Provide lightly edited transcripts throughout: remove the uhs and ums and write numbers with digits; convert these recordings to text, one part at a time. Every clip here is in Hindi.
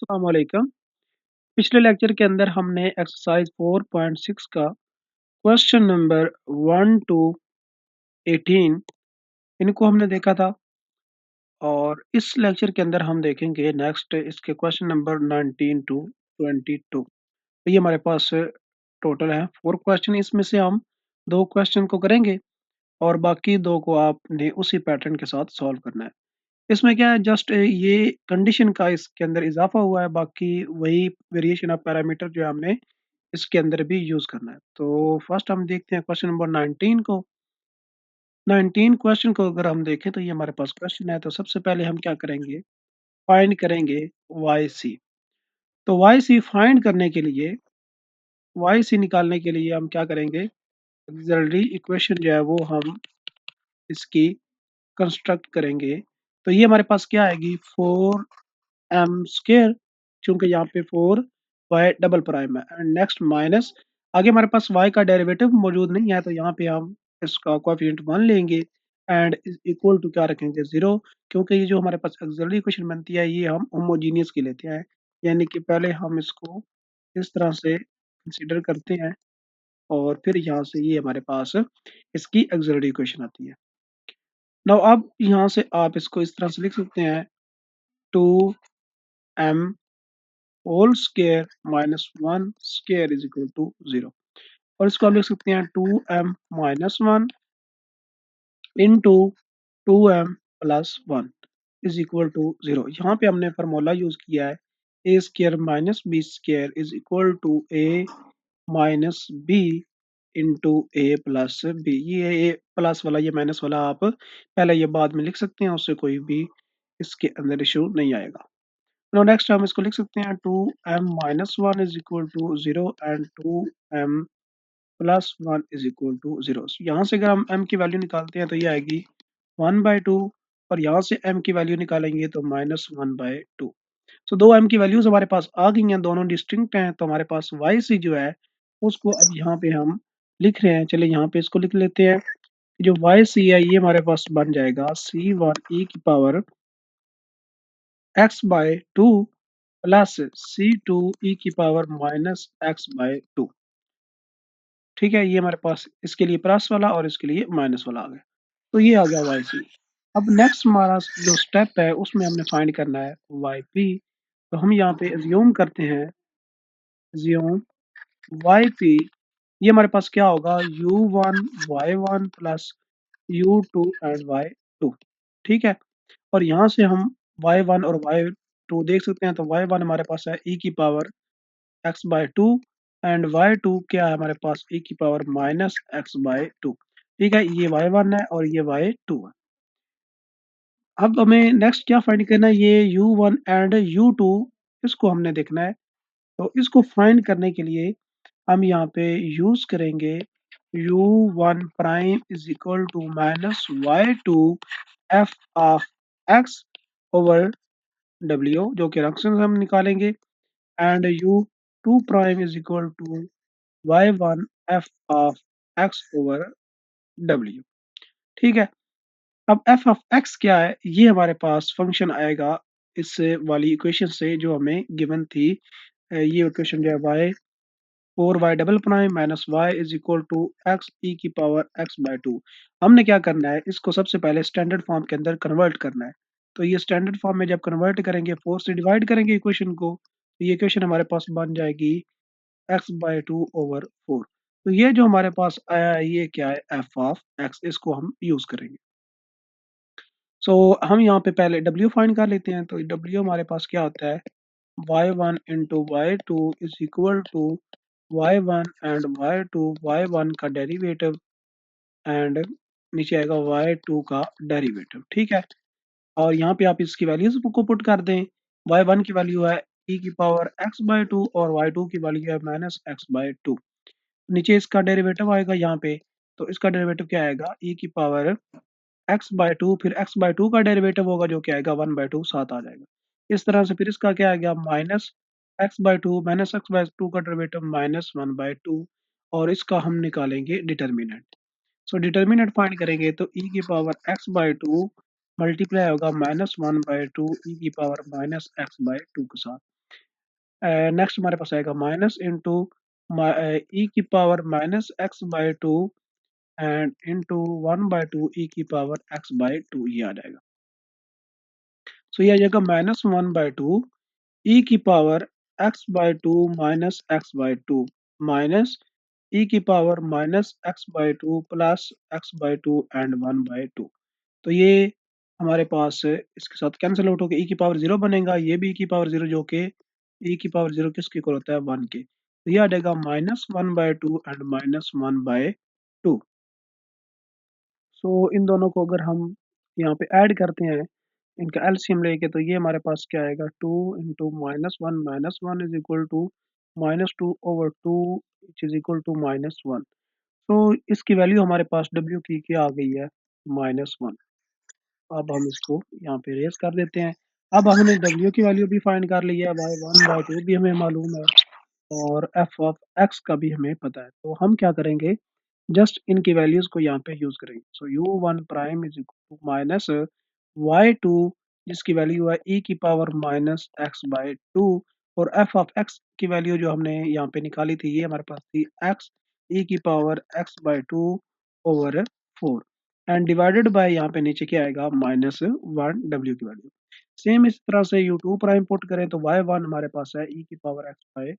अस्सलाम वालेकुम। पिछले लेक्चर के अंदर हमने एक्सरसाइज 4.6 का क्वेश्चन नंबर 1 टू 18 इनको हमने देखा था और इस लेक्चर के अंदर हम देखेंगे नेक्स्ट इसके क्वेश्चन नंबर 19 टू 22। तो ये हमारे पास टोटल है 4 क्वेश्चन। इसमें से हम 2 क्वेश्चन को करेंगे और बाकी 2 को आपने उसी पैटर्न के साथ सॉल्व करना है। इसमें क्या है, जस्ट ये कंडीशन का इसके अंदर इजाफा हुआ है, बाकी वही वेरिएशन ऑफ पैरामीटर जो है हमने इसके अंदर भी यूज करना है। तो फर्स्ट हम देखते हैं क्वेश्चन नंबर 19 को। 19 क्वेश्चन को अगर हम देखें तो ये हमारे पास क्वेश्चन है। तो सबसे पहले हम क्या करेंगे, फाइंड करेंगे वाई सी। तो वाई सी फाइंड करने के लिए, वाई सी निकालने के लिए हम क्या करेंगे, ऑक्सिलरी इक्वेशन जो है वो हम इसकी कंस्ट्रक्ट करेंगे। तो ये हमारे पास क्या आएगी, 4m स्क्वायर, चूंकि यहाँ पे 4y डबल प्राइम है, एंड नेक्स्ट माइनस, आगे हमारे पास y का डेरिवेटिव मौजूद नहीं है तो यहाँ पे हम इसका कोएफिशिएंट 1 लेंगे एंड इक्वल टू क्या रखेंगे, 0, क्योंकि ये जो हमारे पास ऑक्सिलरी इक्वेशन बनती है ये हम होमोजीनियस की लेते हैं, यानी कि पहले हम इसको इस तरह से कंसीडर करते हैं और फिर यहाँ से ये हमारे पास इसकी ऑक्सिलरी इक्वेशन आती है। नाउ अब यहाँ से आप इसको इस तरह से लिख सकते हैं, 2m whole square minus 1 square is equal to 0, और इसको हम लिख सकते हैं 2m minus 1 into 2m plus 1 is equal to 0। यहाँ पे हमने फार्मूला यूज किया है, A square minus B square is equal to A minus B into A plus B. ये ए प्लस वाला, ये माइनस वाला आप पहले ये बाद में लिख सकते हैं, उससे कोई भी इसके अंदर इशू नहीं आएगा। Now next हम इसको लिख सकते हैं 2m minus 1 is equal to 0 and 2m plus 1 is equal to 0। यहाँ से अगर हम m की वैल्यू निकालते हैं तो ये आएगी 1/2, और यहाँ से m की वैल्यू निकालेंगे तो -1/2। सो दो m की वैल्यूज हमारे पास आ गई हैं, दोनों डिस्टिंक्ट हैं, तो हमारे पास y c जो है उसको अब यहाँ पे हम लिख रहे हैं। चलिए यहाँ पे इसको लिख लेते हैं। जो y c है ये हमारे पास बन जाएगा c1 e की power x/2 plus c2 e की पावर माइनस x/2। ठीक है, ये हमारे पास इसके लिए प्लस वाला और इसके लिए माइनस वाला आ गया। तो ये आ गया वाई सी। अब नेक्स्ट हमारा जो स्टेप है उसमें हमने फाइंड करना है वाई पी। तो हम यहाँ पे एज्यूम करते हैं, एज्यूम वाई पी, ये हमारे पास क्या होगा, u1 y1 plus u2 and y2। ठीक है, और यहाँ से हम y1 और y2 देख सकते हैं। तो y1 हमारे पास है e की पावर x/2 एंड y2 क्या है हमारे पास, e की पावर माइनस x/2। ठीक है, ये y1 है और ये y2 है। अब हमें नेक्स्ट क्या फाइंड करना है, ये u1 एंड u2, इसको हमने देखना है। तो इसको फाइंड करने के लिए हम यहाँ पे यूज करेंगे u1 prime is equal to minus y2 f of x over w, जो कि रंक्शन हम निकालेंगे, and u2 prime is equal to y1 f of x over w। ठीक है, अब f ऑफ x क्या है, ये हमारे पास फंक्शन आएगा इस वाली इक्वेशन से जो हमें गिवन थी। ये इक्वेशन जो है y 4y double prime minus y is equal to x e की पावर x/2। हमने क्या करना है, इसको सबसे पहले स्टैंडर्ड फॉर्म के अंदर कन्वर्ट करना है। तो ये स्टैंडर्ड फॉर्म में जब कन्वर्ट करेंगे, 4 से डिवाइड करेंगे इक्वेशन को, तो ये इक्वेशन हमारे पास बन जाएगी x/2 ओवर 4। तो ये जो हमारे पास आया है ये क्या है, f ऑफ x, इसको हम यूज करेंगे। सो हम यहाँ पे पहले w फाइंड कर लेते हैं। तो w हमारे पास क्या होता है, y1 into y2 is equal to y1 and y2, y1 का डेरिवेटिव एंड नीचे आएगा y2 का डेरिवेटिव। ठीक है, और यहाँ पे आप इसकी वैल्यूज को पुट कर दें। y1 की वैल्यू है e की पावर x/2 और y2 की वैल्यू है माइनस x/2। नीचे इसका डेरिवेटिव आएगा यहाँ पे, तो इसका डेरिवेटिव क्या आएगा, e की पावर x/2, फिर x/2 का डेरिवेटिव होगा जो क्या आएगा 1/2, साथ आ जाएगा। इस तरह से फिर इसका क्या आ गया, माइनस x/2 माइनस x/2 का डेरिवेटिव माइनस 1/2, और इसका हम निकालेंगे डिटर्मिनेंट। सो डिटर्मिनेंट फाइंड करेंगे तो e की पावर x/2 मल्टीप्लाई होगा माइनस 1/2 e की पावर माइनस x/2 के साथ। नेक्स्ट हमारे पास आएगा माइनस इंटू ई की power minus x by two and into 1/2 E की पावर एक्स बाई टू, ये आ जाएगा। सो ये आ जाएगा -1/2 ई की power X by two minus x by two minus ई की power minus x by two plus x by two and 1/2। तो ये हमारे पास इसके साथ कैंसिल आउट होकर ई की पावर 0 बनेगा, ये भी ई की पावर 0 जो कि ई की पावर 0 किसके इक्वल होता है 1 के। तो ये आ जाएगा -1/2 एंड -1/2। सो इन दोनों को अगर हम यहाँ पे ऐड करते हैं, इनका एलसीएम लेके, तो ये हमारे पास क्या आएगा 2 into -1 is equal to -2/2 which is equal to -1। तो इसकी वैल्यू हमारे पास डब्ल्यू की क्या आ गई है -1। अब हम इसको यहाँ पे रेस कर देते हैं। अब हमने डब्ल्यू की वैल्यू भी फाइंड कर ली है, y1/2 भी हमें मालूम है और एफ ऑफ एक्स का भी हमें पता है। तो हम क्या करेंगे, जस्ट इनकी वैल्यूज को यहाँ पे यूज करेंगे। So u1 prime is equal to minus y2 जिसकी वैल्यू है e की power minus x by two, और f ऑफ x की वैल्यू जो हमने यहाँ पे निकाली थी, ये हमारे पास थी x e की power x by two over 4 and divided bye यहाँ पे नीचे क्या आएगा -1 w की वैल्यू। सेम इस तरह से u2 प्राइम पुट करें तो y1 हमारे पास है e की power x by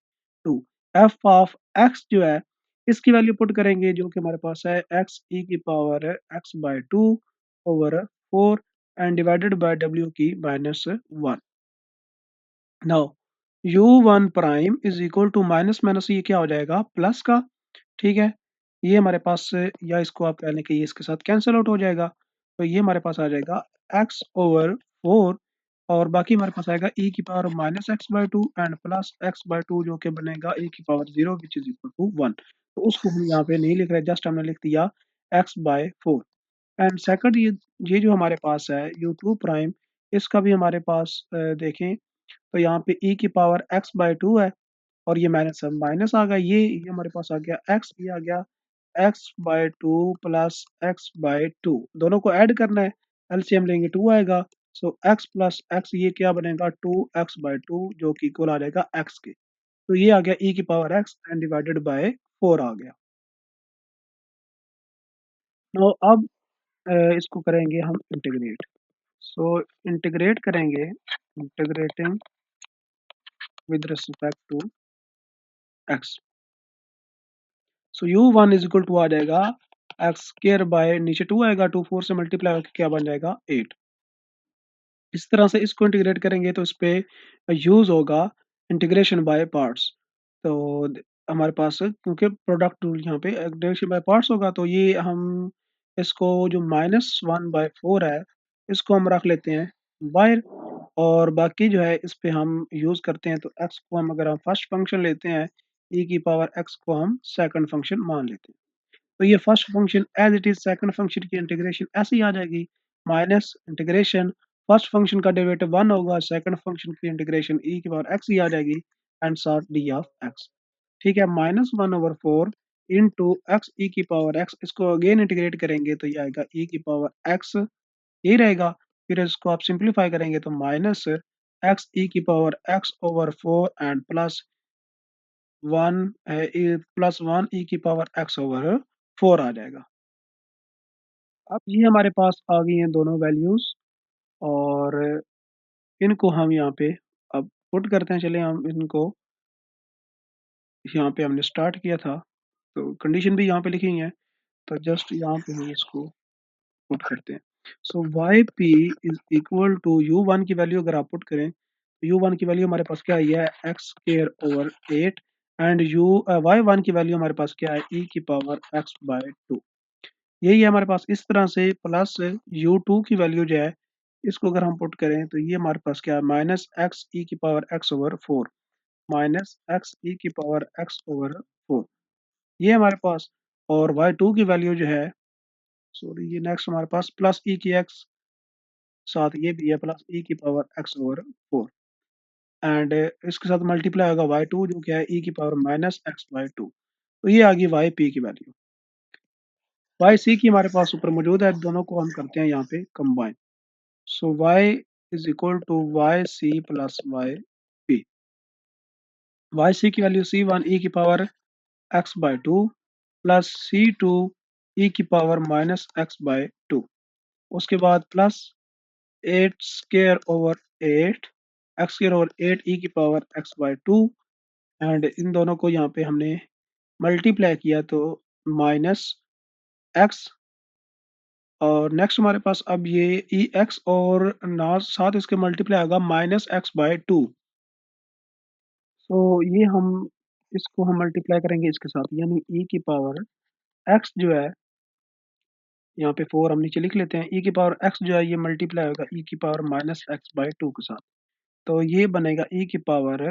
to. f of x जो है इसकी वैल्यू पुट करेंगे जो कि हमारे पास है x e की power x by two over 4 and divided by w की -1। Now u1 prime is equal to minus minus ये क्या हो जाएगा प्लस का, ठीक है। ये हमारे पास या इसको आप कह लें कि ये इसके साथ कैंसिल आउट हो जाएगा। तो ये हमारे पास आ जाएगा x ओवर 4 और बाकी हमारे पास आएगा e की power minus x by two and plus x by two जो कि बनेगा e की power 0 which is equal to 1। तो उसको हम यहाँ पे नहीं लिख रहे, जस्ट हमने लिख दिया x बाय 4। एंड सेकंड ये जो हमारे पास है u2 प्राइम, इसका भी हमारे पास देखें तो यहाँ पे e की पावर x बाय टू है और ये माइनस माइनस आ गया, ये हमारे पास आ गया x, ये आ गया x by two plus x by to, दोनों को ऐड करना है, एलसीएम लेंगे 2 आएगा। सो एक्स प्लस एक्स ये क्या बनेगा 2x बाई टू जो कि इक्वल आ जाएगा x के। तो ये आ गया e की power x and divided by 4 आ गया। तो अब इसको करेंगे हम इंटीग्रेट। सो इंटीग्रेट करेंगे, integrating with respect to x। So u1 is equal to आ जाएगा एक्स स्क्वायर बाय नीचे 2 आएगा, 2 4 से मल्टीप्लाई होकर क्या बन जाएगा 8। इस तरह से इसको इंटीग्रेट करेंगे तो इस पे यूज होगा इंटीग्रेशन बाय पार्ट्स। तो हमारे पास क्योंकि प्रोडक्ट रूल यहाँ पे इंटीग्रेशन बाय पार्ट्स होगा, तो ये हम इसको जो -1/4 है इसको हम रख लेते हैं बाहर, और बाकी जो है इस पे हम यूज करते हैं। तो x को हम अगर हम फर्स्ट फंक्शन लेते हैं, e की पावर x को हम सेकंड फंक्शन मान लेते हैं। तो ये first function as it is second function की इंटीग्रेशन ऐसे ही आ जाएगी, माइनस इंटीग्रेशन फर्स्ट फंक्शन का डेरिवेटिव 1 होगा, सेकंड फंक्शन की इंटीग्रेशन e की पावर x ही आ जाएगी and sort d of x। ठीक है, -1/4 इंटू एक्स ई की पावर x, इसको अगेन इंटीग्रेट करेंगे तो ये आएगा e की पावर x, यही रहेगा। फिर इसको आप सिंप्लीफाई करेंगे तो माइनस एक्स ई की power x over 4 and plus 1 +1 e की पावर x ओवर 4 आ जाएगा। अब ये हमारे पास आ गई हैं दोनों वैल्यूज़ और इनको हम यहाँ पे अब पुट करते हैं। चलिए हम इनको यहाँ पे हमने स्टार्ट किया था, तो कंडीशन भी यहाँ पे लिखी हुई है, तो जस्ट यहाँ पे हम इसको पुट करते हैं। So Y P is equal to U one की वैल्यू अगर आप पुट करें तो यू वन की वैल्यू हमारे पास क्या आई है x square over 8 and u y one की वैल्यू हमारे पास क्या है ई की पावर एक्स बाय टू। यही है हमारे पास। इस तरह से प्लस u2 की वैल्यू जो है इसको अगर हम पुट करें तो ये हमारे पास क्या है माइनस एक्स ई की power X over 4 minus X ई की पावर एक्स ओवर 4, ये हमारे पास। और y2 की वैल्यू जो है, सॉरी ये नेक्स्ट हमारे पास प्लस ई की एक्स साथ ये भी है प्लस ई की पावर एक्स ओवर 4 एंड इसके साथ मल्टीप्लाई होगा y2 जो क्या है ई की power minus x by to. तो ये आ गई वाई पी की वैल्यू। वाई सी की हमारे पास ऊपर मौजूद है, दोनों को हम करते हैं यहाँ पे combine. So y is equal to yc plus yp। Y c की वैल्यू C1 e की power x by two plus C2 e की power minus x by two. उसके बाद plus 8 square over 8 x square over 8 e की power x by two. And इन दोनों को यहाँ पे हमने मल्टीप्लाई किया तो माइनस एक्स। और नेक्स्ट हमारे पास अब ये ई एक्स और ना साथ इसके मल्टीप्लाई होगा माइनस एक्स बाय टू। तो ये हम इसको हम मल्टीप्लाई करेंगे इसके साथ, यानी ई की पावर एक्स जो है, यहाँ पे 4 हम नीचे लिख लेते हैं, ई की पावर एक्स जो है ये मल्टीप्लाई होगा ई की power minus x by two के साथ। तो ये बनेगा ई की पावर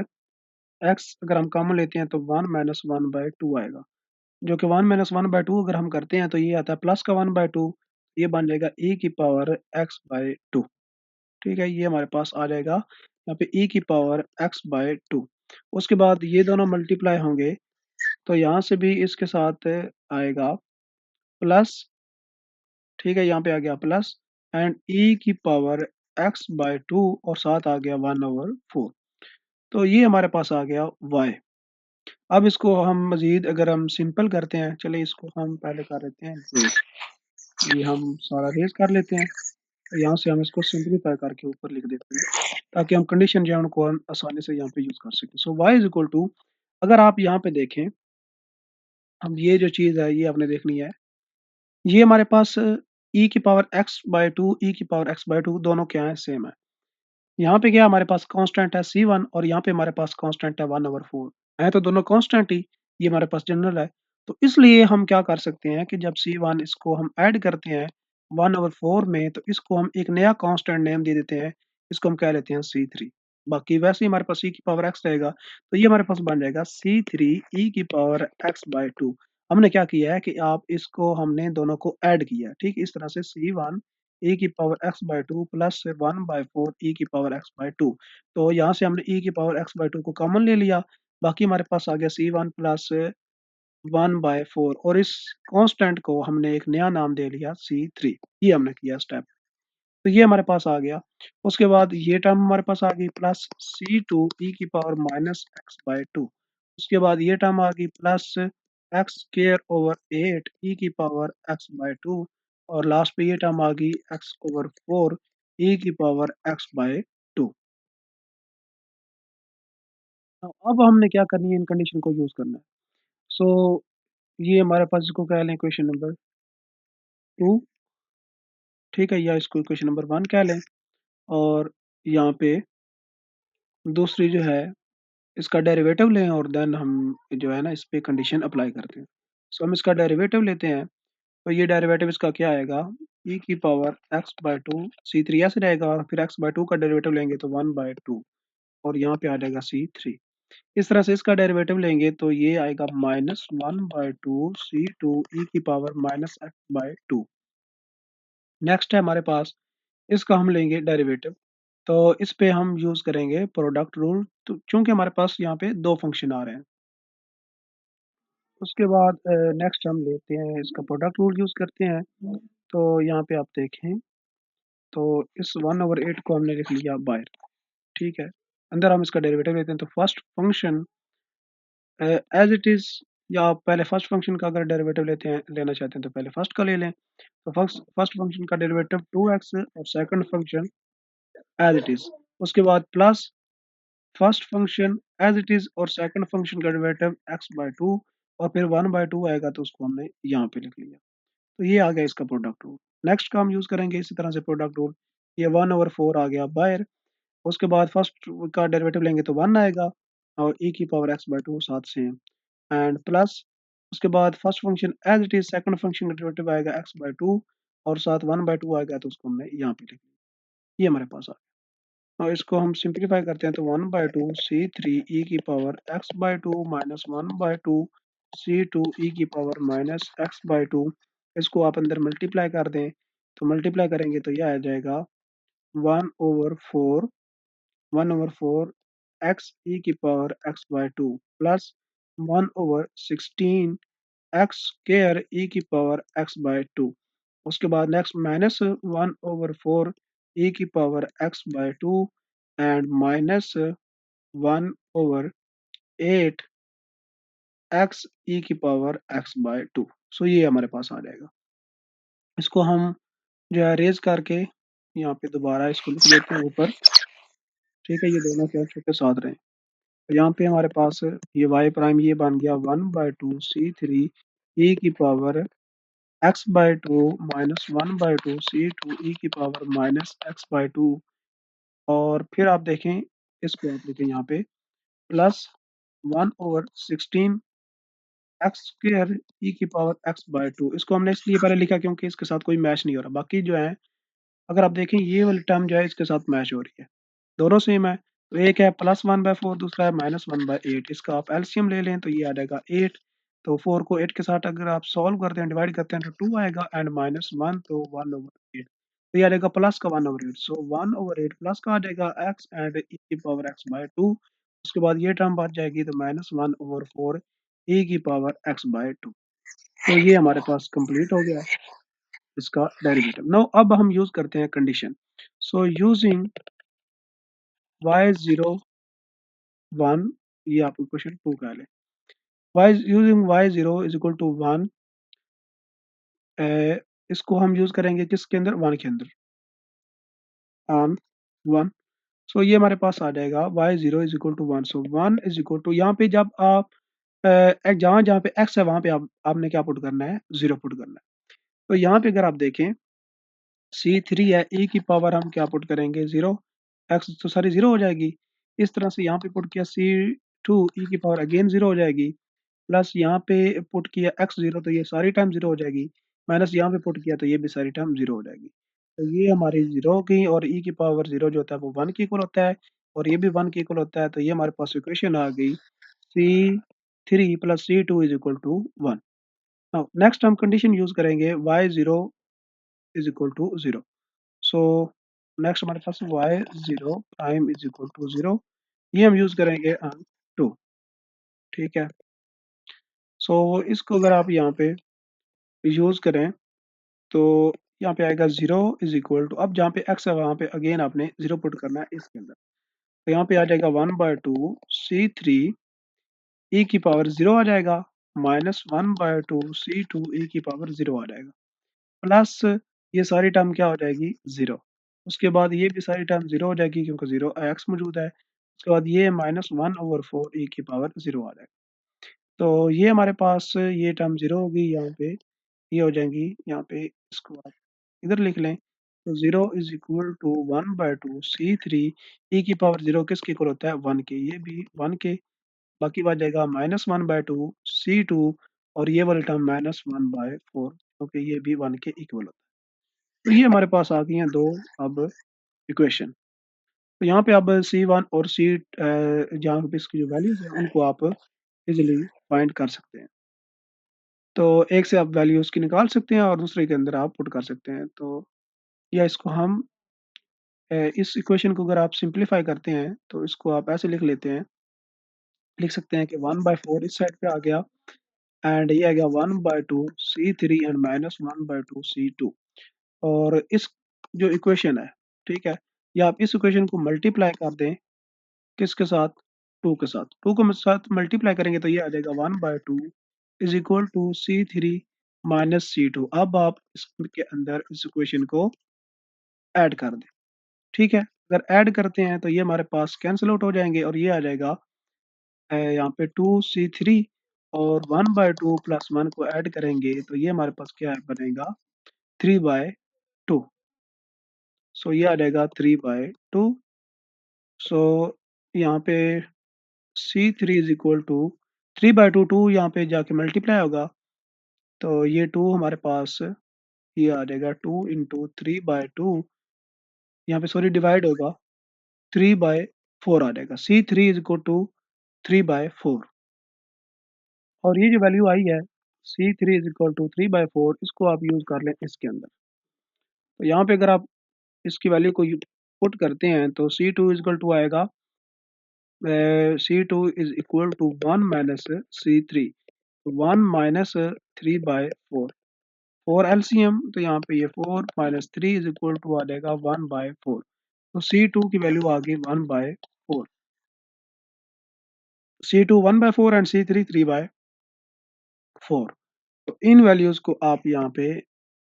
एक्स, अगर हम कॉमन लेते हैं तो 1 - 1/2 आएगा, जो कि 1 - 1/2 अगर हम करते हैं तो ये आता है प्लस का 1/2। ये बन जाएगा ई की पावर एक्स बाय टू। ठीक है, ये हमारे पास आ जाएगा यहाँ पे ई की पावर एक्स बाय टू। उसके बाद ये दोनों मल्टीप्लाई होंगे तो यहाँ से भी इसके साथ आएगा प्लस। ठीक है, यहाँ पे आ गया प्लस एंड ई की पावर एक्स बाय टू और साथ आ गया 1/4। तो ये हमारे पास आ गया y। अब इसको हम मज़ीद अगर हम सिंपल करते हैं, चलिए इसको हम पहले कर लेते हैं रेज़। ये हम सारा रेज़ कर लेते हैं। तो यहाँ से हम इसको सिंप्लीफाई करके ऊपर लिख देते हैं, ताकि हम कंडीशन जो है उनको हम आसानी से यहाँ पे यूज़ कर सकें। सो y इज़ इक्वल टू, अगर आप यहाँ पे देखें, अब ये जो चीज़ है ये आपने देखनी है। ये हमारे पास e की power x by to, e की पावर x बाय टू दोनों क्या हैं? सेम है। यहाँ पे क्या है, हमारे पास कांस्टेंट है C1 और यहाँ पे हमारे पास कांस्टेंट है 1/4। है तो दोनों कांस्टेंट ही, ये हमारे पास जनरल है। तो इसलिए हम क्या कर सकते हैं कि जब C1 इसको हम ऐड करते हैं 1/4 में, तो इसको हम एक नया कांस्टेंट नेम दे देते हैं। इसको हम कह लेते हैं C3। बाकी वैसे ही हमारे पास e की पावर x रहेगा, तो ये हमारे पास बन जाएगा C3 e की पावर x बाय टू। हमने क्या किया है कि आप इसको हमने दोनों को ऐड किया है। ठीक, इस तरह से C1 e की power x by two plus 1/4 e की पावर x बाय टू। तो यहाँ से हमने e की पावर x बाय टू को कॉमन ले लिया। बाकी हमारे पास आ गया C1 प्लस 1/4 और इस कांस्टेंट को हमने एक नया नाम दे लिया C3। ये हमने किया स्टेप। तो ये हमारे पास आ गया। उसके बाद ये टर्म हमारे पास आ गई प्लस C2 e की power minus x by two. उसके बाद ये टर्म आ गई plus x square over 8 e की पावर x बाय टू। और लास्ट पे ये टर्म आ गई x ओवर 4 e की पावर x बाय टू। अब हमने क्या करनी है, इन कंडीशन को यूज़ करना है। सो ये हमारे पास इसको कह लें इक्वेशन नंबर 2। ठीक है, या इसको इक्वेशन नंबर 1 कह लें। और यहाँ पे दूसरी जो है, इसका डेरिवेटिव लें और देन हम जो है ना इस पे कंडीशन अप्लाई करते हैं। सो हम इसका डेरिवेटिव लेते हैं। तो ये डेरिवेटिव इसका क्या आएगा, e की power x by to, C3 ऐसे रहेगा और फिर x बाय टू का डेरिवेटिव लेंगे तो 1/2 और यहाँ पे आ जाएगा C3। इस तरह से इसका डेरिवेटिव लेंगे तो ये आएगा -1/2 C2 e की power minus x by to. Next है हमारे पास, इसका हम लेंगे डेरिवेटिव। तो इस पे हम यूज़ करेंगे प्रोडक्ट रूल, तो चूँकि हमारे पास यहाँ पे 2 फंक्शन आ रहे हैं। उसके बाद नेक्स्ट हम लेते हैं इसका प्रोडक्ट रूल यूज़ करते हैं। तो यहाँ पे आप देखें, तो इस 1/8 को हमने लिख लिया बाहर। ठीक है? अंदर हम इसका डेरिवेटिव लेते हैं तो first function as it is, या आप पहले फर्स्ट फंक्शन का अगर डेरिवेटिव लेना चाहते हैं तो पहले फर्स्ट का ले लें। तो फर्स्ट फर्स्ट फंक्शन का डेरिवेटिव 2x और second function as it is. उसके बाद plus first function as it is और सेकंड फंक्शन का डेरिवेटिव x बाय टू और फिर 1/2 आएगा तो उसको हमने यहाँ पे लिख लिया। तो ये आ गया इसका प्रोडक्ट रूल। नेक्स्ट का हम यूज़ करेंगे इसी तरह से प्रोडक्ट रूल। ये 1/4 आ गया बाहर। उसके बाद फर्स्ट का डेरिवेटिव लेंगे तो 1 आएगा और e की पावर x बाय टू साथ सेम एंड प्लस। उसके बाद first function as it is, second function का डेरिवेटिव आएगा x बाय टू और साथ 1/2 आएगा तो उसको हमने यहाँ पे लिख लिया। ये हमारे पास आ गया। और इसको हम सिंप्लीफाई करते हैं तो 1/2 C3 e की power x by to minus 1/2 C2 e की power minus x by to. इसको आप अंदर मल्टीप्लाई कर दें, तो मल्टीप्लाई करेंगे तो यह आ जाएगा 1/4 1/4 x e की power x by two plus 1/16 x square e की पावर x बाय टू। उसके बाद नेक्स्ट माइनस 1/4 e की power x by two and minus 1/8 8 X ई की पावर एक्स बाय 2। सो ये हमारे पास आ जाएगा। इसको हम जो है रेज करके यहाँ पे दोबारा इसको लिख देते हैं ऊपर। ठीक है, ये दोनों क्या के साथ रहे। तो यहाँ पे हमारे पास ये वाई प्राइम ये बन गया 1/2 C3 ई की power x by 2 minus 1/2 C2 e की पावर माइनस x/2। और फिर आप देखें, इसको आप लिखें यहाँ पे प्लस 1/16 एक्स स्क्र ई की पावर x/2। इसको हमने इसलिए पहले लिखा क्योंकि इसके साथ कोई मैच नहीं हो रहा। बाकी जो है, अगर आप देखें ये वाली टर्म जो है इसके साथ मैच हो रही है, दोनों सेम है। तो एक है +1/4, दूसरा है -1/8। इसका आप एलसीएम ले लें तो ये आ जाएगा 8। तो 4 को 8 के साथ अगर आप सॉल्व करते हैं, डिवाइड करते हैं, तो 2 आएगा एंड -1 तो 1/8। तो ये आ जाएगा प्लस का 1/8। सो 1/8 प्लस का आ जाएगा x एंड ई की पावर x/2। उसके बाद ये टर्म बच जाएगी तो -1/4 ई की पावर x/2। तो ये हमारे पास कंप्लीट हो गया इसका डेरिवेटिव। नाउ अब हम यूज करते हैं कंडीशन। सो यूजिंग y0 1, ये आपको क्वेश्चन 2 का है। y using y0 is equal to 1, इसको हम यूज करेंगे किसके अंदर, 1 के अंदर, ऑन 1। सो ये हमारे पास आ जाएगा y0 is equal to 1। So 1 is equal to, यहाँ पे जब आप जहाँ जहाँ पे x है वहाँ पे आपने क्या पुट करना है, 0 पुट करना है। तो यहाँ पे अगर आप देखें C3 है, e की पावर हम क्या पुट करेंगे, 0। x तो सारी 0 हो जाएगी। इस तरह से यहाँ पे पुट किया C2 e की पावर अगेन 0 हो जाएगी। प्लस यहाँ पे पुट किया x 0 तो ये सारी टाइम 0 हो जाएगी। माइनस यहाँ पे पुट किया तो ये भी सारी टाइम 0 हो जाएगी। तो ये हमारी 0 हो गई और e की पावर 0 जो होता है वो 1 के इक्वल होता है और ये भी 1 के इक्वल होता है। तो ये हमारे पास इक्वेशन आ गई C3 plus C2 is equal to 1। Now next हम कंडीशन यूज करेंगे y0 is equal to 0। So next हमारे पास y0 prime is equal to 0, ये हम यूज करेंगे ऑन 2। ठीक है, सो इसको अगर आप यहाँ पे यूज करें तो यहाँ पे आएगा 0 इज इक्वल टू, अब जहाँ पे x है वहाँ पे अगेन आपने 0 पुट करना है इसके अंदर। तो यहाँ पे आ जाएगा 1/2 C3 e की पावर 0 आ जाएगा, माइनस 1/2 C2 e की पावर 0 आ जाएगा, प्लस ये सारी टर्म क्या हो जाएगी, 0। उसके बाद ये भी सारी टर्म 0 हो जाएगी क्योंकि 0 x मौजूद है। उसके बाद ये -1/4 e की पावर 0 आ जाएगा। तो ये हमारे पास ये टर्म 0 होगी यहाँ पे, ये हो जाएंगी यहाँ पे, इसको आप इधर लिख लें। तो 0 is equal to 1/2 C3 e की पावर 0 किसके इक्वल होता है, 1 के, ये भी 1 के। बाकी बच जाएगा -1/2 C2 और ये वाली टर्म -1/4 क्योंकि ये भी 1 के इक्वल होता है। तो ये हमारे पास आ गई हैं दो अब इक्वेशन। तो यहाँ पे अब C1 और जहाँ पे इसकी जो वैल्यूज हैं उनको आप इजीली फाइंड कर सकते हैं। तो एक से आप वैल्यू उसकी निकाल सकते हैं और दूसरे के अंदर आप पुट कर सकते हैं। तो या इसको हम इस इक्वेशन को अगर आप सिंप्लीफाई करते हैं तो इसको आप ऐसे लिख लेते हैं, लिख सकते हैं कि 1/4 इस साइड पे आ गया एंड ये आ गया 1/2 C3 एंड -1/2 C2। और इस जो इक्वेशन है, ठीक है, या आप इस इक्वेशन को मल्टीप्लाई कर दें किसके साथ, 2 के साथ। 2 को साथ मल्टीप्लाई करेंगे तो ये आ जाएगा 1/2 is equal to C3 minus C2। अब आप इसके अंदर इस इक्वेशन को ऐड कर दें। ठीक है, अगर ऐड करते हैं तो ये हमारे पास कैंसल आउट हो जाएंगे और ये आ जाएगा यहाँ पे 2C3 और 1/2 प्लस 1 को ऐड करेंगे तो ये हमारे पास क्या बनेगा, 3/2। सो ये आ जाएगा 3/2। सो यहाँ पे C3 इज इक्वल टू 3/2, 2 यहाँ पे जाके मल्टीप्लाई होगा तो ये 2 हमारे पास ये आ जाएगा 2 इंटू 3/2, यहाँ पे सॉरी डिवाइड होगा, 3/4 आ जाएगा। C3 इज इक्वल टू 3/4 और ये जो वैल्यू आई है C3 इज इक्वल टू 3/4, इसको आप यूज कर लें इसके अंदर। तो यहाँ पे अगर आप इसकी वैल्यू को पुट करते हैं तो C2 इज इक्वल टू आएगा C2 is equal to 1 minus C3, 1 minus 3/4, 4 LCM. तो यहाँ पे ये 4 माइनस 3 इज इक्वल टू आ जाएगा 1/4। तो C2 की वैल्यू आ गई 1/4। C2 1/4 and C3 3/4। तो इन वैल्यूज को आप यहाँ पे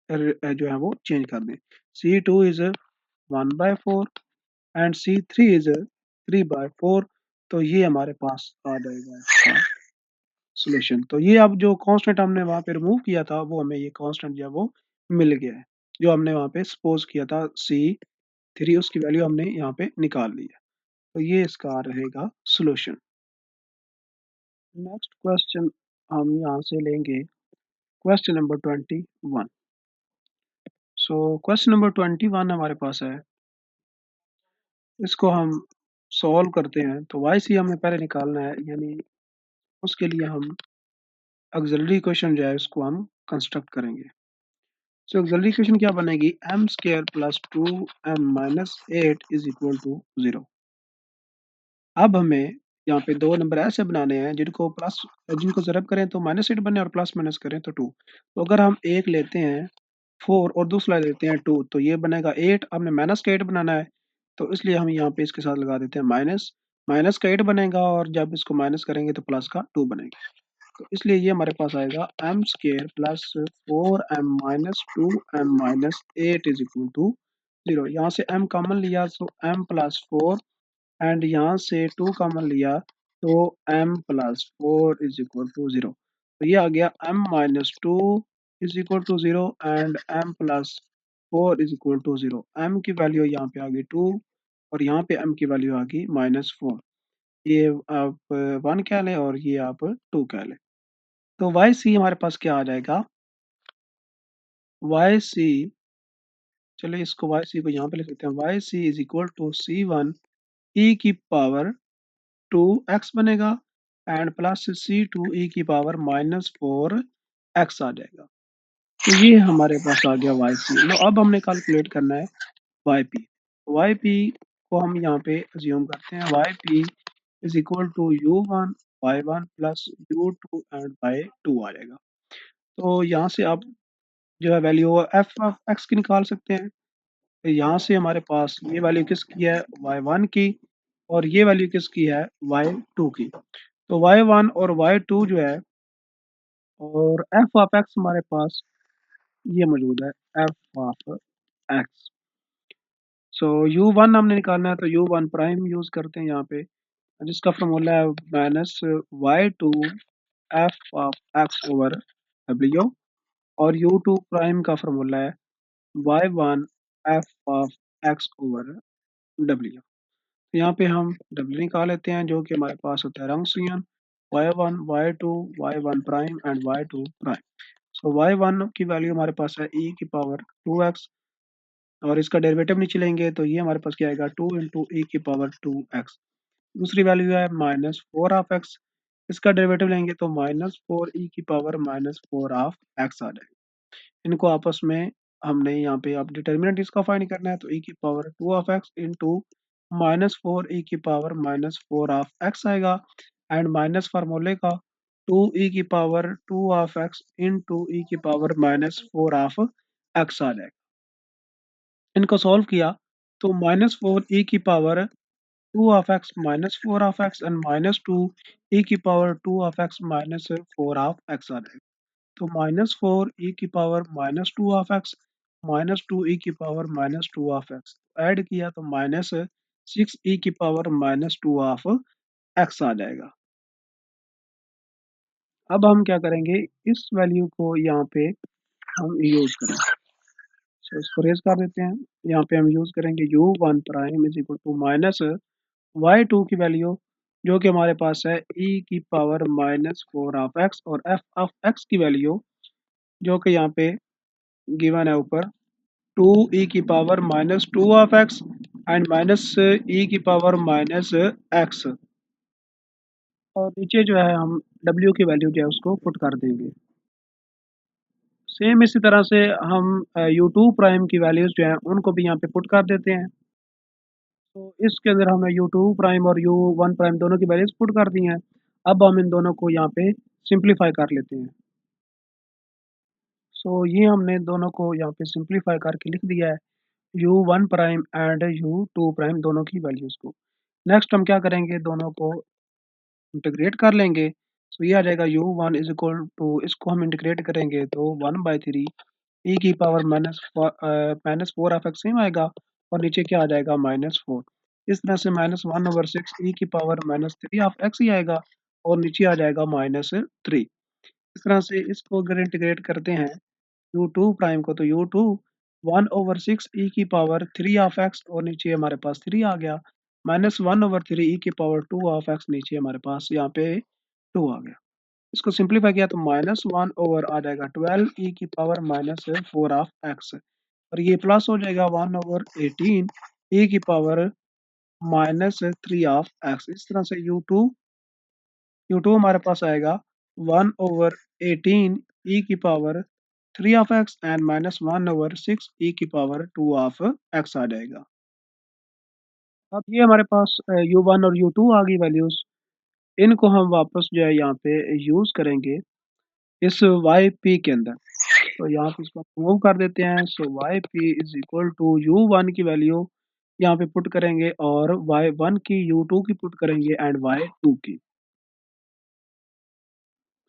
जो है वो चेंज कर दें। C2 is 1/4 and C3 is 3/4। तो ये हमारे पास आ जाएगा इसका सॉल्यूशन। तो ये अब जो कांस्टेंट हमने वहाँ पे रिमूव किया था वो हमें ये कांस्टेंट जो है वो मिल गया है। जो हमने वहाँ पे सपोज किया था C3 उसकी वैल्यू हमने यहाँ पे निकाल ली है। तो ये इसका रहेगा सॉल्यूशन। नेक्स्ट क्वेश्चन हम यहाँ से लेंगे question number 21। So question number 21 हमारे पास है। इसको हम सॉल्व करते हैं तो वाई सी हमें पहले निकालना है, यानी उसके लिए हम ऑक्सिलरी इक्वेशन जो है उसको हम कंस्ट्रक्ट करेंगे। सो ऑक्सिलरी इक्वेशन क्या बनेगी, m square plus 2m minus 8 is equal to 0। अब हमें यहाँ पे दो नंबर ऐसे बनाने हैं जिनको ज़रब करें तो -8 बने और प्लस माइनस करें तो 2। तो अगर हम एक लेते हैं 4 और दूसरा लेते हैं 2 तो ये बनेगा 8। हमने माइनस का 8 बनाना है तो इसलिए हम यहाँ पे इसके साथ लगा देते हैं माइनस। माइनस का 8 बनेगा और जब इसको माइनस करेंगे तो प्लस का 2 बनेगा। तो इसलिए ये हमारे पास आएगा m square plus 4m minus 2m minus 8 is equal to 0। यहाँ से m कॉमन लिया तो m प्लस 4 एंड यहाँ से 2 कॉमन लिया तो m plus 4 is equal to 0। तो ये आ गया m minus 2 is equal to 0 and m plus 4 is equal to 0। m की वैल्यू यहाँ पे आ गई 2 और यहाँ पे m की वैल्यू आ गई -4। ये आप 1 कह लें और ये आप 2 कह लें। तो वाई सी हमारे पास क्या आ जाएगा, वाई सी, चलिए इसको वाई सी को यहाँ पे लिख लेते हैं। Y c is equal to C1 e की पावर 2x बनेगा एंड प्लस C2 e की पावर -4x आ जाएगा। तो ये हमारे पास आ गया वाई सी। लो अब हमने कैलकुलेट करना है वाई पी। वाई पी को हम यहाँ पे अज्यूम करते हैं, y P is equal to U1 Y1 plus U2 and Y2 आ जाएगा। तो यहाँ से आप जो है वैल्यू एफ ऑफ एक्स की निकाल सकते हैं। तो यहाँ से हमारे पास ये वैल्यू किसकी है, y1 की, और ये वैल्यू किसकी है, y2 की। तो y1 और y2 जो है और एफ ऑफ एक्स हमारे पास ये मौजूद है, F of x. So u1 हमने निकालना है तो u1 प्राइम यूज करते हैं यहाँ पे, जिसका फॉर्मूला है -y2 F of x over w, और u2 प्राइम का फॉर्मूला है y1 F of x over w। यहाँ पे हम w निकाल लेते हैं जो कि हमारे पास होता है रंग y1 y2 y1 prime and y2 prime. So y1 की वैल्यू हमारे पास है e की पावर 2x और इसका डेरिवेटिव नीचे लेंगे तो ये हमारे पास क्या आएगा 2 इंटू ई की पावर 2x। दूसरी वैल्यू है -4 ऑफ x, इसका डेरिवेटिव लेंगे तो -4 ई की पावर -4 ऑफ x आ जाएगा। इनको आपस में हमने यहाँ पे अब डिटर्मिनेंट इसका फाइंड करना है तो e की पावर 2 ऑफ x इंटू -4 ई की पावर -4 ऑफ x आएगा एंड माइनस फार्मूले का 2 ई की पावर 2 ऑफ x इंटू ई की पावर -4 ऑफ x आ जाएगा। इनको सॉल्व किया तो -4 ई की power 2 of x -4 of x and -2 ई की power 2 of x -4 of x आ जाएगा। तो -4 ई की पावर -2 ऑफ x -2 ई की पावर -2 ऑफ x ऐड किया तो -6 ई की पावर -2 ऑफ x आ जाएगा। अब हम क्या करेंगे, इस वैल्यू को यहाँ पे हम यूज करें। सो इसको रेज कर देते हैं। यहाँ पे हम यूज करेंगे u1 prime is equal to minus y2 की वैल्यू जो कि हमारे पास है e की पावर -4 ऑफ x और f ऑफ x की वैल्यू जो कि यहाँ पे गिवन है ऊपर 2 ई की power -2 of x and minus ई की पावर -x, और नीचे जो है हम w की वैल्यू जो है उसको पुट कर देंगे। सेम इसी तरह से हम u2 प्राइम की वैल्यूज जो है उनको भी यहाँ पे पुट कर देते हैं। तो इसके अंदर हमने u2 प्राइम और u1 प्राइम दोनों की वैल्यूज पुट कर दी हैं। अब हम इन दोनों को यहाँ पे सिंप्लीफाई कर लेते हैं। सो ये हमने दोनों को यहाँ पे सिंप्लीफाई करके लिख दिया है, u1 prime and u2 prime दोनों की वैल्यूज को। नेक्स्ट हम क्या करेंगे, दोनों को इंटीग्रेट कर लेंगे, तो ये आ जाएगा u1 इज़ इक्वल टू, इसको हम इंटीग्रेट करेंगे तो 1/3 e की पावर -4 ऑफ एक्स सेम आएगा और नीचे क्या आ जाएगा -4। इस तरह से -1/6 e की पावर -3 ऑफ एक्स ही आएगा और नीचे आ जाएगा -3। इस तरह से इसको अगर इंटीग्रेट करते हैं u2 प्राइम को, तो u2 1/6 e की पावर 3 ऑफ एक्स और नीचे हमारे पास 3 आ गया, -1/3 e की पावर 2 ऑफ एक्स, नीचे हमारे पास यहाँ पे 2 आ गया। इसको सिंप्लीफाई किया तो -1 ओवर आ जाएगा 12 e की पावर -4 ऑफ एक्स और ये प्लस हो जाएगा 1/18 e की पावर -3 ऑफ एक्स। इस तरह से u2 हमारे पास आएगा 1/18 e की power 3 of x and -1/6 e की पावर 2 ऑफ एक्स आ जाएगा। अब ये हमारे पास u1 और u2 आ गई वैल्यूज, इनको हम वापस जो है यहाँ पे यूज करेंगे इस वाई पी के अंदर। तो यहाँ पे इसको मूव कर देते हैं, so Y P is equal to U one की वैल्यू यहाँ पे पुट करेंगे और वाई वन की यू टू की पुट करेंगे एंड वाई टू की।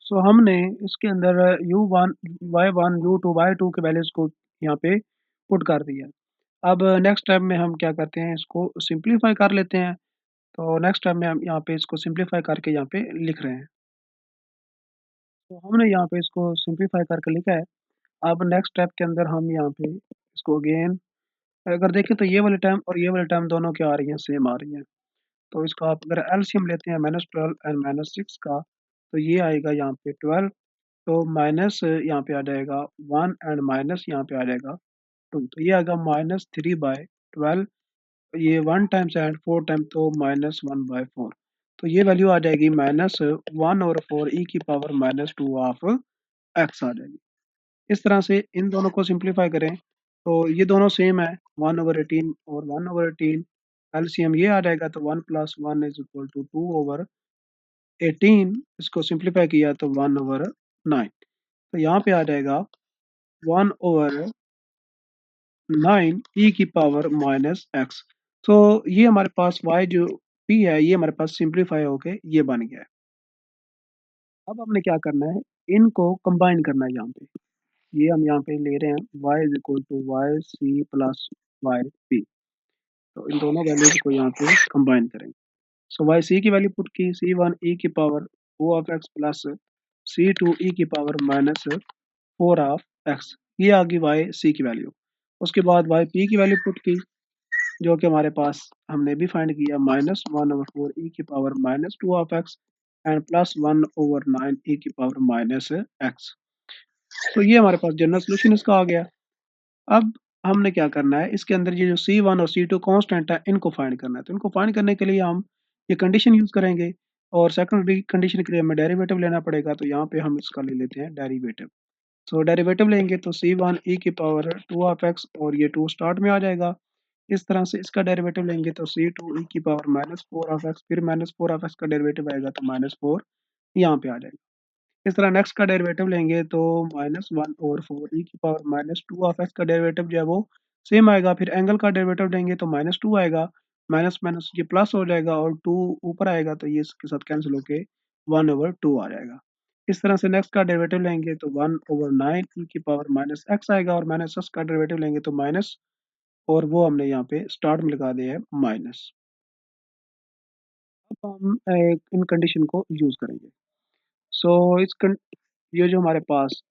सो हमने इसके अंदर U one U two Y two के वैल्यूज को यहाँ पे पुट कर दिया। अब नेक्स्ट स्टेप में हम क्या करते हैं, इसको सिंप्लीफाई कर लेते हैं। तो नेक्स्ट स्टेप में हम यहाँ पे इसको सिंप्लीफाई करके यहाँ पे लिख रहे हैं। तो हमने यहाँ पे इसको सिंप्लीफाई करके लिखा है। अब नेक्स्ट स्टेप के अंदर हम यहाँ पे इसको अगेन अगर देखें तो ये वाले टर्म और ये वाले टर्म दोनों क्या आ रही हैं, सेम आ रही हैं। तो इसका आप अगर एलसीएम लेते हैं -12 एंड -6 का, तो ये आएगा यहाँ पे 12, तो माइनस यहाँ पे आ जाएगा 1 एंड माइनस यहाँ पे आ जाएगा 2, तो ये आएगा -3/12, ये 1 टाइम्स एंड 4 टाइम तो -1/4, तो ये वैल्यू आ जाएगी -1/4 e की पावर -2 ऑफ एक्स आ जाएगी। इस तरह से इन दोनों को सिंप्लीफाई करें तो ये दोनों सेम है, 1/18 और 1/18 एलसीएम ये आ जाएगा, तो 1 + 1 इज इक्वल टू 2/18, इसको सिंप्लीफाई किया तो 1/9, तो यहाँ पे आ जाएगा 1/9 e की पावर -x। तो ये हमारे पास y जो p है ये हमारे पास सिंप्लीफाई होके ये बन गया है। अब हमने क्या करना है, इनको कंबाइन करना है यहाँ पे। ये हम यहाँ पे ले रहे हैं y is equal to y c plus y p, तो इन दोनों वैल्यूज को यहाँ पे कंबाइन करेंगे। सो वाई सी की वैल्यू पुट की, c1 e की power 2 of x plus c2 e की पावर -4 ऑफ एक्स, ये आ गई वाई सी की वैल्यू। उसके बाद वाई पी की वैल्यू पुट की, जो कि हमारे पास हमने भी फाइंड किया, -1/4 e की power -2 of x and +1/9 e की पावर -x। तो ये हमारे पास जनरल सोल्यूशन इसका आ गया। अब हमने क्या करना है, इसके अंदर ये जो C1 और C2 कांस्टेंट है इनको फाइंड करना है। तो इनको फाइंड करने के लिए हम ये कंडीशन यूज़ करेंगे और सेकंड कंडीशन के लिए हमें डेरिवेटिव लेना पड़ेगा। तो यहाँ पे हम इसका ले लेते हैं डेरिवेटिव। सो डेरिवेटिव लेंगे तो C1 e की पावर 2 ऑफ एक्स और ये 2 स्टार्ट में आ जाएगा। इस तरह से इसका डेरिवेटिव लेंगे तो C2 e की पावर -4 ऑफ एक्स, फिर -4 ऑफ एक्स का डेरिवेटिव आएगा तो -4 यहाँ पे आ जाएगा। इस तरह नेक्स्ट का डेरिवेटिव लेंगे तो -1/4 e की पावर -2 ऑफ एक्स का डेरिवेटिव जो है वो सेम आएगा। फिर एंगल का डेरिवेटिव लेंगे तो -2 आएगा, माइनस माइनस ये प्लस हो जाएगा और 2 ऊपर आएगा तो ये इसके साथ कैंसिल होके 1/2 आ जाएगा। इस तरह से नेक्स्ट का डेरिवेटिव लेंगे तो 1/9 e की पावर -x आएगा और -x का डेरिवेटिव लेंगे तो माइनस, और वो हमने यहाँ पे स्टार्ट में लगा दिया है माइनस। अब हम इन कंडीशन को यूज़ करेंगे। सो ये जो हमारे पास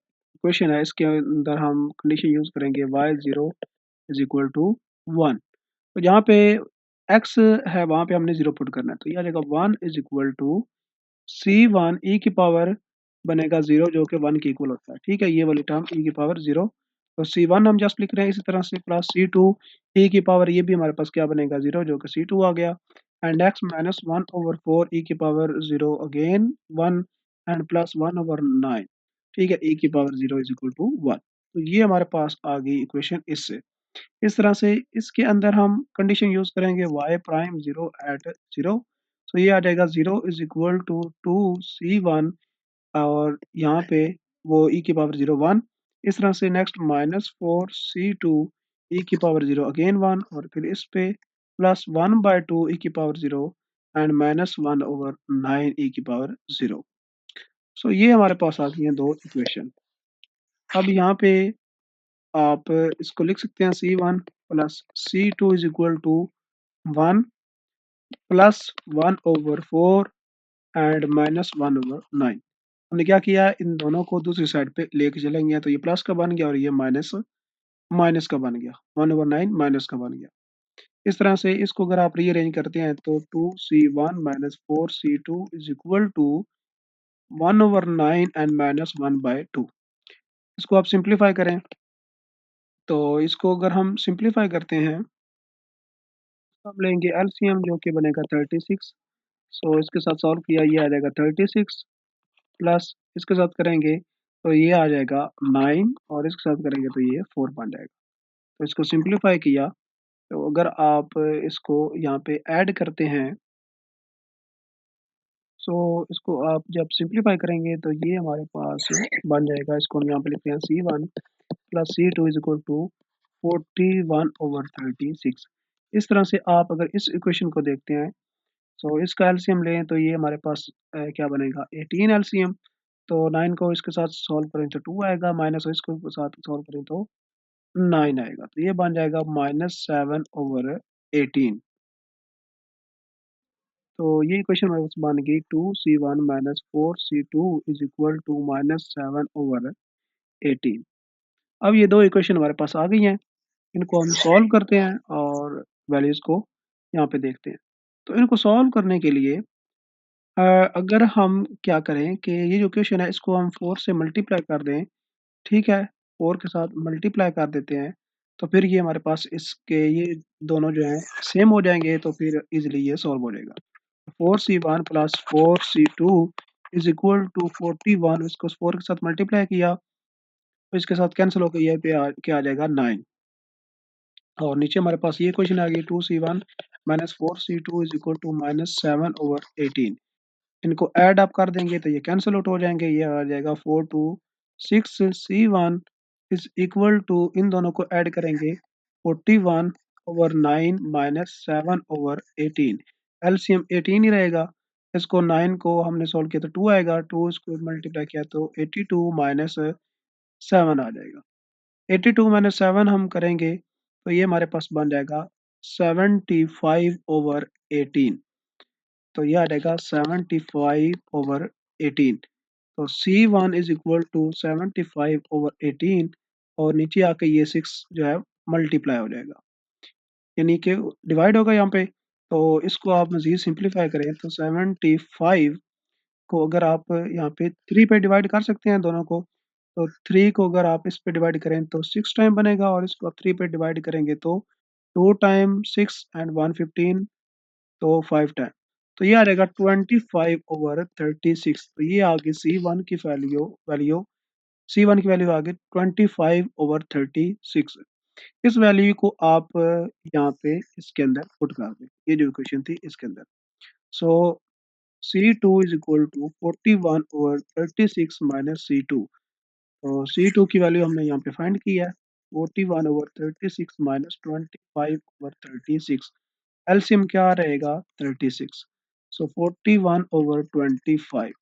क्वेश्चन है इसके अंदर हम कंडीशन यूज़ करेंगे y0 इज इक्वल टू 1। तो जहाँ पे x है वहाँ पे हमने 0 पुट करना है, तो ये आ जाएगा 1 is equal to C1 e की पावर बनेगा 0 जो कि 1 के इक्वल होता है। ठीक है, ये वाली टर्म e की पावर 0, तो C1 हम जस्ट लिख रहे हैं इसी तरह से, प्लस C2 e की पावर ये भी हमारे पास क्या बनेगा 0 जो कि C2 आ गया, एंड x -1/4 e की पावर 0 अगेन 1 एंड प्लस 1/9। ठीक है, e की पावर 0 इज इक्वल टू 1। तो ये हमारे पास आ गई इक्वेशन इससे। इस तरह से इसके अंदर हम कंडीशन यूज़ करेंगे y प्राइम 0 एट 0, तो ये आ जाएगा 0 इज इक्वल टू 2C1 और यहाँ पे वो e की पावर 0 1। इस तरह से नेक्स्ट -4C2 e की पावर 0 अगेन 1 और फिर इस पे +1/2 e की पावर 0 एंड -1/9 e की पावर 0। सो ये हमारे पास आ गई हैं 2 इक्वेशन। अब यहाँ पे आप इसको लिख सकते हैं C1 plus C2 is equal to 1 plus 1/4 and -1/9। हमने क्या किया, इन दोनों को दूसरी साइड पे लेके चलेंगे, तो ये प्लस का बन गया और ये माइनस माइनस का बन गया, 1/9 माइनस का बन गया। इस तरह से इसको अगर आप रीअरेंज करते हैं तो 2C1 minus 4C2 is equal to 1/9 and -1/2। इसको आप सिंप्लीफाई करें, तो इसको अगर हम सिंप्लीफाई करते हैं तो हम लेंगे एलसीएम जो कि बनेगा 36। सो इसके साथ सॉल्व किया, ये आ जाएगा 36 प्लस इसके साथ करेंगे तो ये आ जाएगा 9 और इसके साथ करेंगे तो ये 4 बन जाएगा। तो इसको सिंप्लीफाई किया, तो अगर आप इसको यहाँ पे ऐड करते हैं, सो इसको आप जब सिंप्लीफाई करेंगे तो ये हमारे पास बन जाएगा। इसको हम यहाँ पे लिखते हैं C1 plus C2 is equal to 41/36। इस तरह से आप अगर इस इक्वेशन को देखते हैं, सो इसका एलसीएम लें तो ये हमारे पास क्या बनेगा 18 एलसीएम। तो 9 को इसके साथ सॉल्व करें तो 2 आएगा, माइनस इसको साथ सॉल्व करें तो 9 आएगा। तो ये बन जाएगा -7/18। तो ये इक्वेशन हमारे पास बन गई 2C1 minus 4C2 is equal to -7/18। अब ये दो इक्वेशन हमारे पास आ गई हैं, इनको हम सॉल्व करते हैं और वैल्यूज को यहाँ पे देखते हैं। तो इनको सॉल्व करने के लिए अ, अगर हम क्या करें कि ये जो इक्वेशन है इसको हम 4 से मल्टीप्लाई कर दें, ठीक है? 4 के साथ मल्टीप्लाई कर देते हैं, तो फिर ये हमारे पास इसके ये दोनों जो हैं सेम हो जाएँगे, तो फिर ईज़िली ये सॉल्व हो जाएगा। 4C1 plus 4C2 is equal to 41, इसको 4 के साथ मल्टीप्लाई किया, तो इसके साथ कैंसल होकर ये पे क्या आ जाएगा 9। और नीचे हमारे पास ये इक्वेशन आ गई 2C1 minus 4C2 is equal to -7/18। इनको ऐड आप कर देंगे तो ये कैंसल आउट हो जाएँगे, ये आ जाएगा 4 2 6 C1 इज़ इक्वल टू, इन दोनों को ऐड करेंगे 41/9 माइनस 7/18। एलसीएम 18 ही रहेगा। इसको 9 को हमने सॉल्व किया तो 2 आएगा, 2 इसको मल्टीप्लाई किया तो 82 माइनस 7 आ जाएगा। 82 माइनस 7 हम करेंगे तो ये हमारे पास बन जाएगा 75/18। तो ये आ जाएगा 75/18। तो C1 इज़ इक्वल टू 75/18 और नीचे आके ये 6 जो है मल्टीप्लाई हो जाएगा, यानी कि डिवाइड होगा यहाँ पे। तो इसको आप मज़ीद सिंप्लीफाई करें तो 75 को अगर आप यहाँ पे 3 पे डिवाइड कर सकते हैं दोनों को, तो 3 को अगर आप इस पे डिवाइड करें तो 6 टाइम बनेगा और इसको आप 3 पे डिवाइड करेंगे तो 2 टाइम 6 एंड 115, तो 5 टाइम। तो ये आ जाएगा 25/36। तो ये आ गई C1 की वैल्यू वैल्यू C1 की वैल्यू आ गई 25/36। इस वैल्यू को आप यहाँ पे इसके अंदर पुट कर दें। ये जो इक्वेशन थी इसके अंदर। So C2 is equal to 41/36 minus C2। तो C2 की वैल्यू हमने यहाँ पे फाइंड की है 41/36 माइनस 25/36। एलसीएम क्या रहेगा 36। सो 41/25।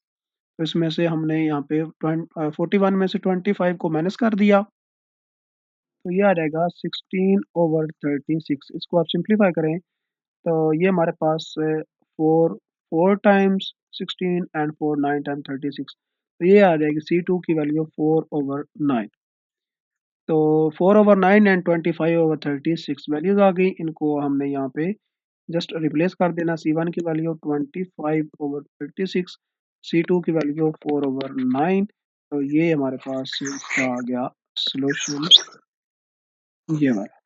तो इसमें से हमने यहाँ पे 41 में से 25 को माइनस कर दिया, तो ये आ जाएगा 16/36। इसको आप सिंप्लीफाई करें तो ये हमारे पास 4 4 टाइम्स 16 एंड 4 9 टाइम 36। तो ये आ जाएगी C2 की वैल्यू 4/9। तो 4/9 एंड 25/36 वैल्यूज आ गई। इनको हमने यहाँ पे जस्ट रिप्लेस कर देना। C1 की वैल्यू 25/36, C2 की वैल्यू 4/9। तो ये हमारे पास इसका आ गया सॉल्यूशन, ये वाला।